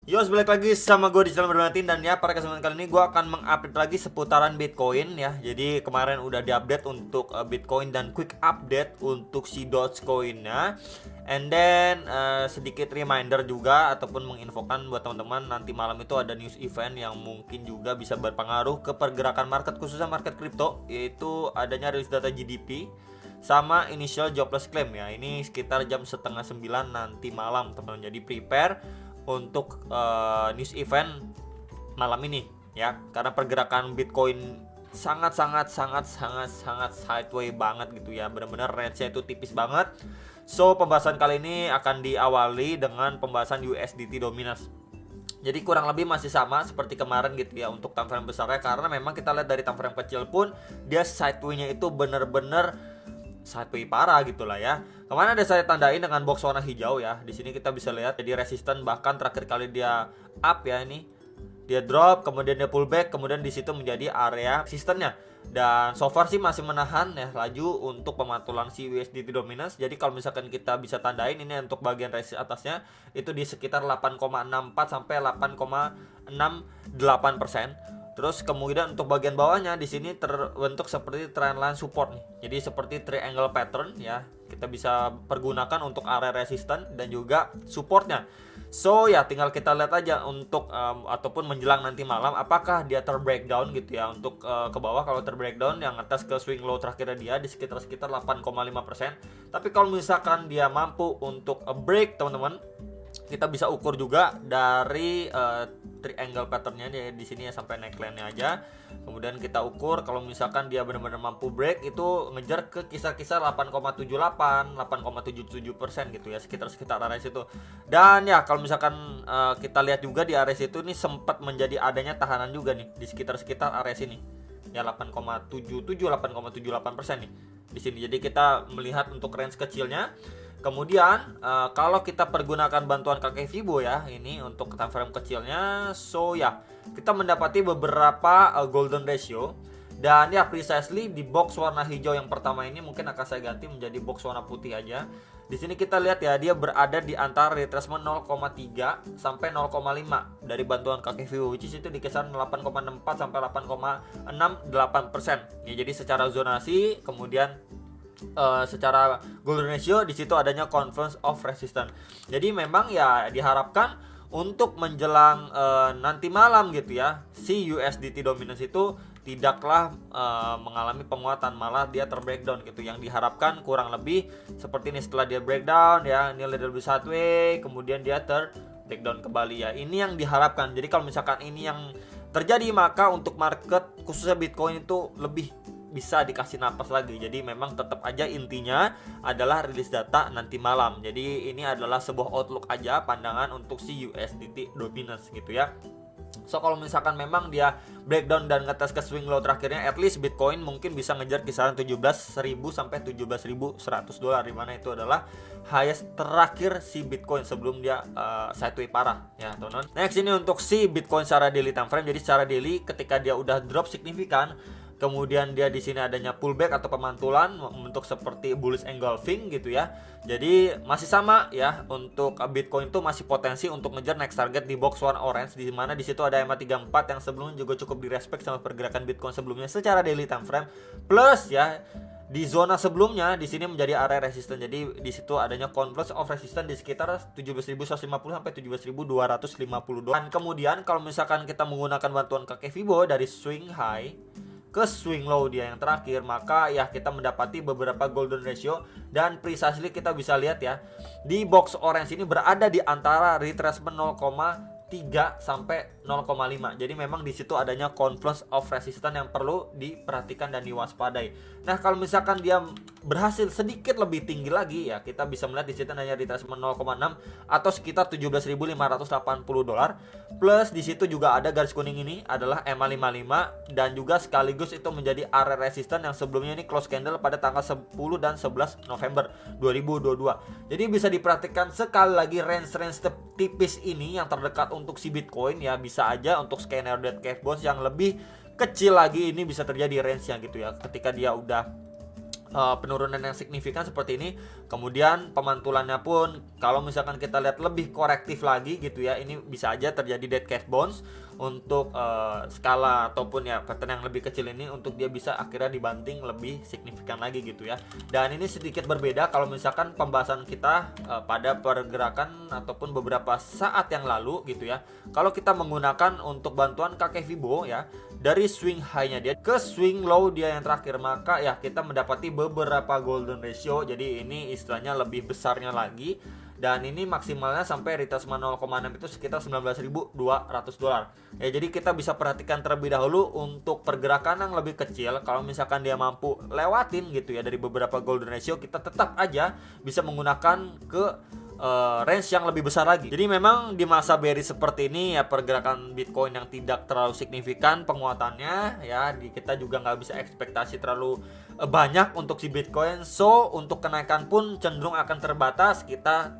Yo, balik lagi sama gue di channel Bernardin. Dan ya, pada kesempatan kali ini gue akan mengupdate lagi seputaran Bitcoin ya. Jadi kemarin udah diupdate untuk Bitcoin dan quick update untuk si Dogecoin-nya. And then sedikit reminder juga ataupun menginfokan buat teman-teman, nanti malam itu ada news event yang mungkin juga bisa berpengaruh ke pergerakan market, khususnya market kripto, yaitu adanya rilis data GDP sama initial jobless claim ya. Ini sekitar jam setengah 9 nanti malam teman-teman. Jadi prepare untuk news event malam ini ya, karena pergerakan Bitcoin sangat sideways banget gitu ya, benar-benar range-nya itu tipis banget. So pembahasan kali ini akan diawali dengan pembahasan USDT dominance. Jadi kurang lebih masih sama seperti kemarin gitu ya untuk time frame besarnya, karena memang kita lihat dari time frame kecil pun dia sideways-nya itu bener-bener sideways parah gitulah ya. Kemana ada saya tandain dengan box warna hijau ya. Di sini kita bisa lihat jadi resisten, bahkan terakhir kali dia up ya, ini dia drop, kemudian dia pullback, kemudian di situ menjadi area resistennya. Dan so far sih masih menahan ya laju untuk pemantulan si USDT dominance. Jadi kalau misalkan kita bisa tandain ini untuk bagian resist atasnya itu di sekitar 8,64 sampai 8,68%. Terus kemudian untuk bagian bawahnya di sini terbentuk seperti trendline support nih. Jadi seperti triangle pattern ya. Kita bisa pergunakan untuk area resisten dan juga supportnya. So ya tinggal kita lihat aja untuk ataupun menjelang nanti malam apakah dia terbreakdown gitu ya untuk ke bawah. Kalau terbreakdown yang atas ke swing low terakhirnya dia di sekitar 8,5%. Tapi kalau misalkan dia mampu untuk break teman-teman, kita bisa ukur juga dari triangle patternnya di sini ya, sampai neckline-nya aja. Kemudian kita ukur kalau misalkan dia benar-benar mampu break itu ngejar ke kisar-kisar 8,78, 8,77% gitu ya, sekitar area situ. Dan ya kalau misalkan kita lihat juga di area situ ini sempat menjadi adanya tahanan juga nih di sekitar area sini. Ya 8,77, 8,78% nih di sini. Jadi kita melihat untuk range kecilnya. Kemudian kalau kita pergunakan bantuan kakek Fibo ya, ini untuk time frame kecilnya, so ya kita mendapati beberapa golden ratio. Dan ya precisely di box warna hijau yang pertama ini mungkin akan saya ganti menjadi box warna putih aja. Di sini kita lihat ya, dia berada di antara retracement 0,3 sampai 0,5 dari bantuan kakek Fibo, which is itu di kisaran 8,64 sampai 8,68%. Ya, jadi secara zonasi, kemudian secara golden ratio di situ adanya confluence of resistance. Jadi memang ya diharapkan untuk menjelang nanti malam gitu ya, si USDT dominance itu tidaklah mengalami penguatan, malah dia terbreakdown gitu. Yang diharapkan kurang lebih seperti ini, setelah dia breakdown ya, ini lebih sideways, kemudian dia breakdown kembali ya. Ini yang diharapkan. Jadi kalau misalkan ini yang terjadi, maka untuk market khususnya Bitcoin itu lebih bisa dikasih napas lagi. Jadi memang tetap aja intinya adalah rilis data nanti malam. Jadi ini adalah sebuah outlook aja, pandangan untuk si USDT dominance gitu ya. So kalau misalkan memang dia breakdown dan ngetes ke swing low terakhirnya, at least Bitcoin mungkin bisa ngejar kisaran 17.000 sampai 17.100 dolar, di mana itu adalah highest terakhir si Bitcoin sebelum dia sideways parah ya teman-teman. Next ini untuk si Bitcoin secara daily time frame. Jadi secara daily ketika dia udah drop signifikan, kemudian dia di sini adanya pullback atau pemantulan membentuk seperti bullish engulfing gitu ya. Jadi masih sama ya, untuk Bitcoin itu masih potensi untuk ngejar next target di box warna orange, di mana di situ ada EMA 34 yang sebelumnya juga cukup direspek sama pergerakan Bitcoin sebelumnya secara daily time frame. Plus ya di zona sebelumnya di sini menjadi area resisten. Jadi di situ adanya confluence of resistance di sekitar 17.150 sampai 17.250 dolar. Dan kemudian kalau misalkan kita menggunakan bantuan kakek Fibo dari swing high ke swing low dia yang terakhir, maka ya kita mendapati beberapa golden ratio. Dan precisely kita bisa lihat ya, di box orange ini berada di antara retracement 0,3 sampai 0,5. Jadi memang di situ adanya confluence of resistance yang perlu diperhatikan dan diwaspadai. Nah, kalau misalkan dia berhasil sedikit lebih tinggi lagi ya, kita bisa melihat di situ adanya retracement 0,6 atau sekitar 17.580 dolar. Plus di situ juga ada garis kuning ini adalah EMA 55 dan juga sekaligus itu menjadi area resistance yang sebelumnya ini close candle pada tanggal 10 dan 11 November 2022. Jadi bisa diperhatikan sekali lagi range tipis ini yang terdekat untuk si Bitcoin ya, bisa aja untuk scanner dead cat bounce yang lebih kecil lagi ini bisa terjadi range-nya gitu ya. Ketika dia udah penurunan yang signifikan seperti ini. Kemudian pemantulannya pun kalau misalkan kita lihat lebih korektif lagi gitu ya, ini bisa aja terjadi dead cat bounce untuk skala ataupun ya pattern yang lebih kecil ini, untuk dia bisa akhirnya dibanting lebih signifikan lagi gitu ya. Dan ini sedikit berbeda kalau misalkan pembahasan kita pada pergerakan ataupun beberapa saat yang lalu gitu ya. Kalau kita menggunakan untuk bantuan kakek Fibo ya, dari swing high-nya dia ke swing low dia yang terakhir, maka ya kita mendapati beberapa golden ratio. Jadi ini istilahnya lebih besarnya lagi, dan ini maksimalnya sampai retracement 0,6 itu sekitar 19.200 dolar. Ya, jadi kita bisa perhatikan terlebih dahulu untuk pergerakan yang lebih kecil. Kalau misalkan dia mampu lewatin gitu ya dari beberapa golden ratio, kita tetap aja bisa menggunakan ke range yang lebih besar lagi. Jadi memang di masa bearish seperti ini ya, pergerakan Bitcoin yang tidak terlalu signifikan penguatannya ya, kita juga nggak bisa ekspektasi terlalu banyak untuk si Bitcoin. So untuk kenaikan pun cenderung akan terbatas. Kita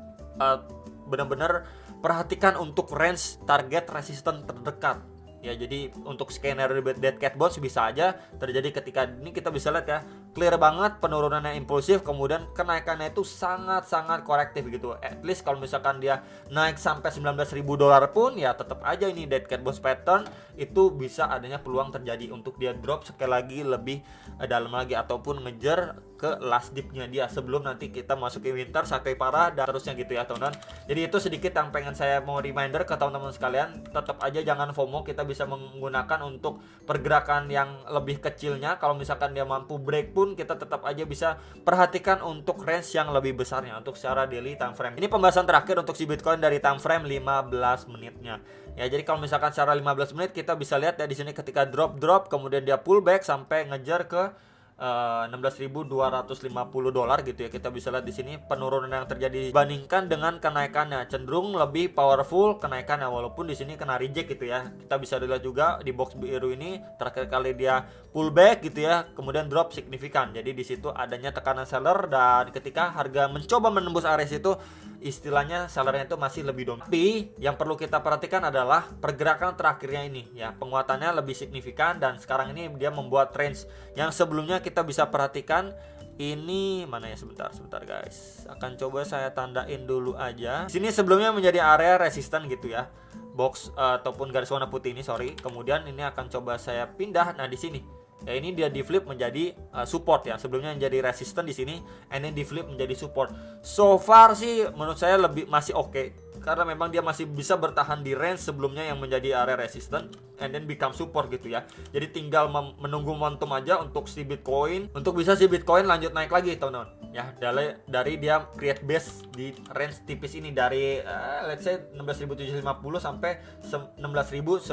benar-benar perhatikan untuk range target resisten terdekat. Ya, jadi untuk skenario dead cat bounce bisa aja terjadi ketika ini. Kita bisa lihat ya, clear banget penurunannya impulsif, kemudian kenaikannya itu sangat-sangat korektif gitu. At least kalau misalkan dia naik sampai 19.000 dolar pun ya tetap aja ini dead cat bounce pattern itu bisa adanya peluang terjadi untuk dia drop sekali lagi lebih dalam lagi, ataupun ngejar ke last dipnya dia sebelum nanti kita masukin winter sampai parah dan terusnya gitu ya teman-teman. Jadi itu sedikit yang pengen saya mau reminder ke teman-teman sekalian. Tetap aja jangan FOMO, kita bisa menggunakan untuk pergerakan yang lebih kecilnya. Kalau misalkan dia mampu break pun kita tetap aja bisa perhatikan untuk range yang lebih besarnya untuk secara daily time frame. Ini pembahasan terakhir untuk si Bitcoin dari time frame 15 menitnya. Ya, jadi kalau misalkan secara 15 menit kita bisa lihat ya di sini ketika drop kemudian dia pullback sampai ngejar ke 16.250 dolar gitu ya. Kita bisa lihat di sini penurunan yang terjadi dibandingkan dengan kenaikannya cenderung lebih powerful kenaikannya, walaupun di sini kena reject gitu ya. Kita bisa lihat juga di box biru ini terakhir kali dia pullback gitu ya, kemudian drop signifikan. Jadi di situ adanya tekanan seller, dan ketika harga mencoba menembus area itu istilahnya sellernya itu masih lebih dominan. Tapi yang perlu kita perhatikan adalah pergerakan terakhirnya ini ya, penguatannya lebih signifikan, dan sekarang ini dia membuat range yang sebelumnya kita bisa perhatikan. Ini mana ya, sebentar guys, akan coba saya tandain dulu aja. Sini sebelumnya menjadi area resisten gitu ya, box ataupun garis warna putih ini, sorry. Kemudian ini akan coba saya pindah. Nah di sini ya, ini dia di flip menjadi support ya. Sebelumnya menjadi resisten di sini, ini di flip menjadi support. So far sih menurut saya lebih masih oke, karena memang dia masih bisa bertahan di range sebelumnya yang menjadi area resisten and then become support gitu ya. Jadi tinggal menunggu momentum aja untuk si Bitcoin, untuk bisa si Bitcoin lanjut naik lagi teman-teman ya, dari dia create base di range tipis ini dari let's say 16.750 sampai 16.900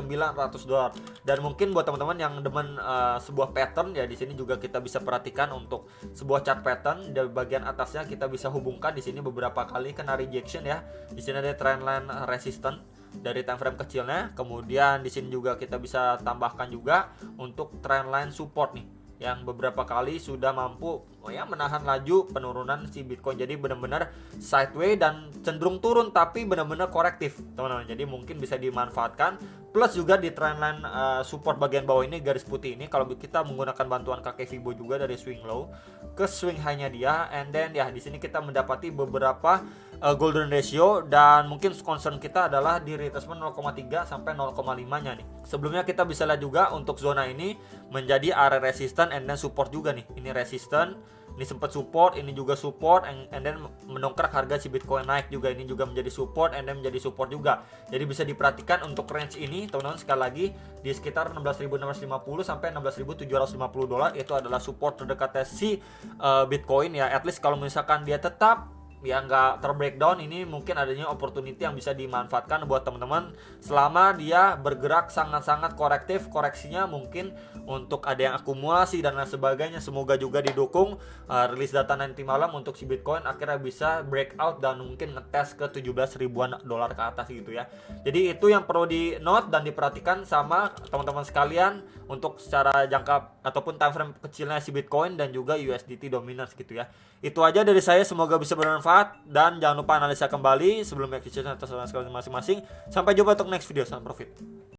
dolar. Dan mungkin buat teman-teman yang demen sebuah pattern ya, di sini juga kita bisa perhatikan untuk sebuah chart pattern. Di bagian atasnya kita bisa hubungkan di sini beberapa kali kena rejection ya. Di sini ada trendline resistance dari time frame kecilnya. Kemudian di sini juga kita bisa tambahkan juga untuk trendline support nih, yang beberapa kali sudah mampu menahan laju penurunan si Bitcoin. Jadi benar-benar sideways dan cenderung turun tapi benar-benar korektif teman-teman. Jadi mungkin bisa dimanfaatkan. Plus juga di trendline support bagian bawah ini, garis putih ini, kalau kita menggunakan bantuan kakek Fibo juga dari swing low ke swing high-nya dia, and then ya di sini kita mendapati beberapa golden ratio, dan mungkin concern kita adalah di retracement 0,3 sampai 0,5-nya nih. Sebelumnya kita bisa lihat juga untuk zona ini menjadi area resistance and then support juga nih. Ini resistance, ini sempat support, ini juga support, and then mendongkrak harga si Bitcoin naik juga. Ini juga menjadi support and then menjadi support juga. Jadi bisa diperhatikan untuk range ini teman-teman, sekali lagi di sekitar 16.650 sampai 16.750 dolar itu adalah support terdekatnya si Bitcoin ya. At least kalau misalkan dia tetap ya nggak terbreakdown, ini mungkin adanya opportunity yang bisa dimanfaatkan buat teman-teman selama dia bergerak sangat-sangat korektif. Koreksinya mungkin untuk ada yang akumulasi dan lain sebagainya. Semoga juga didukung rilis data nanti malam untuk si Bitcoin akhirnya bisa breakout dan mungkin ngetes ke 17 ribuan dolar ke atas gitu ya. Jadi itu yang perlu di note dan diperhatikan sama teman-teman sekalian untuk secara jangka ataupun time frame kecilnya si Bitcoin dan juga USDT dominance gitu ya. Itu aja dari saya, semoga bisa bermanfaat, dan jangan lupa analisa kembali sebelum execution atas masing-masing. Sampai jumpa untuk next video, salam profit.